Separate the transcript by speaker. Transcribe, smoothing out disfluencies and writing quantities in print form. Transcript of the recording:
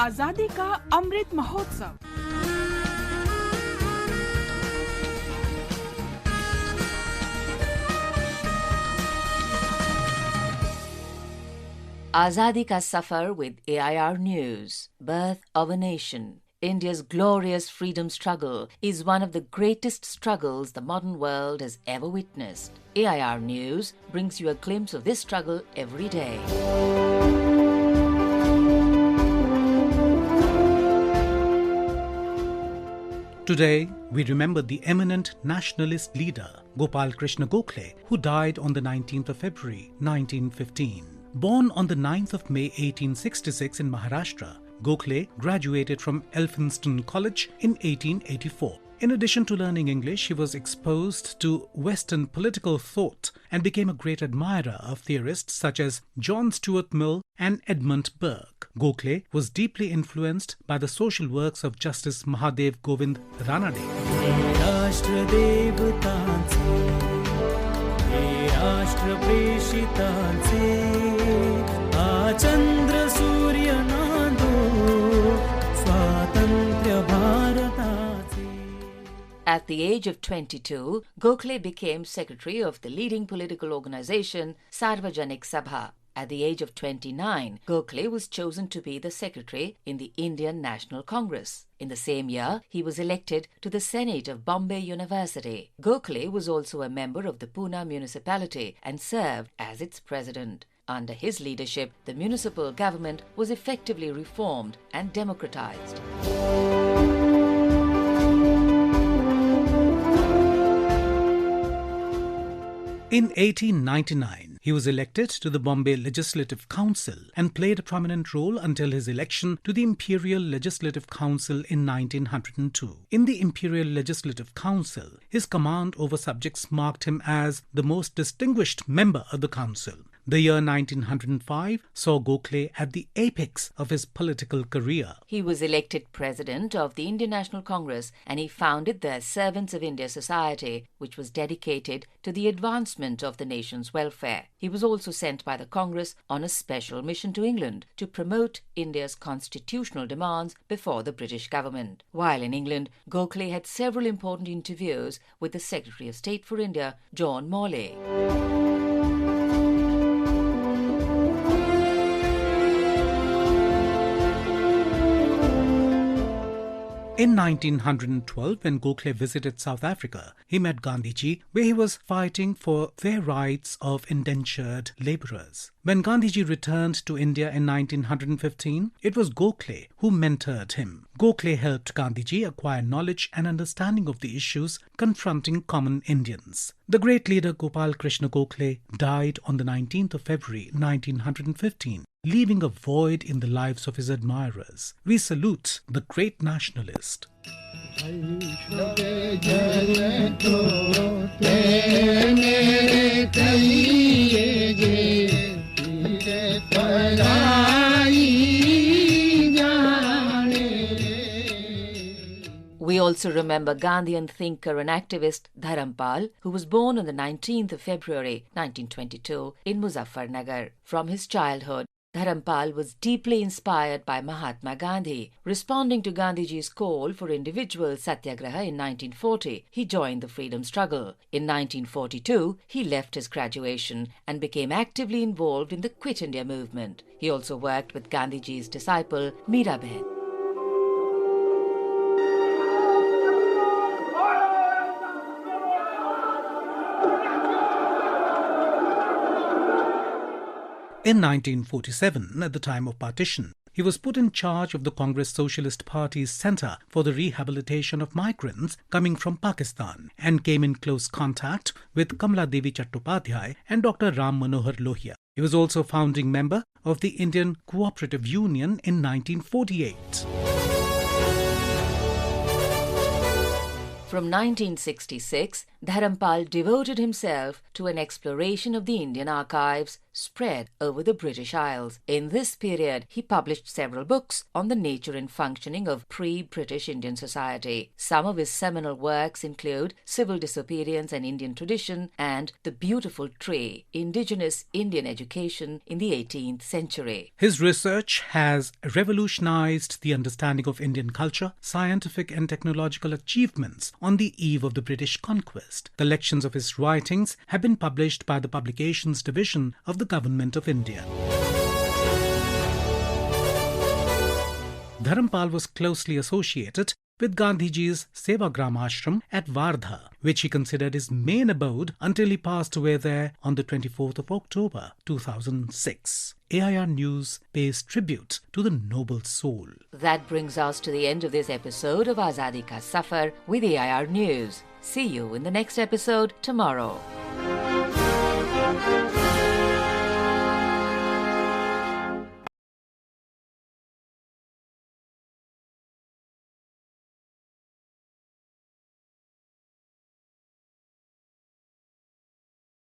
Speaker 1: आजादी का Amrit Mahotsav.
Speaker 2: Azadi ka Safar with AIR News. Birth of a Nation. India's glorious freedom struggle is one of the greatest struggles the modern world has ever witnessed. AIR News brings you a glimpse of this struggle every day.
Speaker 3: Today, we remember the eminent nationalist leader Gopal Krishna Gokhale, who died on the 19th of February 1915. Born on the 9th of May 1866 in Maharashtra, Gokhale graduated from Elphinstone College in 1884. In addition to learning English, he was exposed to Western political thought and became a great admirer of theorists such as John Stuart Mill and Edmund Burke. Gokhale was deeply influenced by the social works of Justice Mahadev Govind Ranade.
Speaker 2: At the age of 22, Gokhale became secretary of the leading political organization Sarvajanik Sabha. At the age of 29, Gokhale was chosen to be the secretary in the Indian National Congress. In the same year, he was elected to the Senate of Bombay University. Gokhale was also a member of the Pune municipality and served as its president. Under his leadership, the municipal government was effectively reformed and democratized.
Speaker 3: In 1899, he was elected to the Bombay Legislative Council and played a prominent role until his election to the Imperial Legislative Council in 1902. In the Imperial Legislative Council, his command over subjects marked him as the most distinguished member of the council. The year 1905 saw Gokhale at the apex of his political career.
Speaker 2: He was elected president of the Indian National Congress and he founded the Servants of India Society, which was dedicated to the advancement of the nation's welfare. He was also sent by the Congress on a special mission to England to promote India's constitutional demands before the British government. While in England, Gokhale had several important interviews with the Secretary of State for India, John Morley.
Speaker 3: In 1912, when Gokhale visited South Africa, he met Gandhiji, where he was fighting for fair rights of indentured labourers. When Gandhiji returned to India in 1915, it was Gokhale who mentored him. Gokhale helped Gandhiji acquire knowledge and understanding of the issues confronting common Indians. The great leader Gopal Krishna Gokhale died on the 19th of February 1915. Leaving a void in the lives of his admirers. We salute the great nationalist.
Speaker 2: We also remember Gandhian thinker and activist Dharampal, who was born on the 19th of February 1922 in Muzaffarnagar. From his childhood, Dharampal was deeply inspired by Mahatma Gandhi. Responding to Gandhiji's call for individual satyagraha in 1940, he joined the freedom struggle. In 1942, he left his graduation and became actively involved in the Quit India movement. He also worked with Gandhiji's disciple Mirabai.
Speaker 3: In 1947, at the time of partition, he was put in charge of the Congress Socialist Party's Centre for the Rehabilitation of Migrants coming from Pakistan and came in close contact with Kamala Devi Chattopadhyay and Dr. Ram Manohar Lohia. He was also founding member of the Indian Cooperative Union in 1948.
Speaker 2: From 1966, Dharampal devoted himself to an exploration of the Indian archives spread over the British Isles. In this period, he published several books on the nature and functioning of pre-British Indian society. Some of his seminal works include Civil Disobedience and Indian Tradition and The Beautiful Tree, Indigenous Indian Education in the 18th Century.
Speaker 3: His research has revolutionized the understanding of Indian culture, scientific and technological achievements on the eve of the British conquest. Collections of his writings have been published by the Publications Division of the Government of India. Dharampal was closely associated with Gandhiji's Sevagram Ashram at Wardha, which he considered his main abode until he passed away there on the 24th of October 2006. AIR News pays tribute to the noble soul.
Speaker 2: That brings us to the end of this episode of Azadi Ka Safar with AIR News. See you in the next episode tomorrow.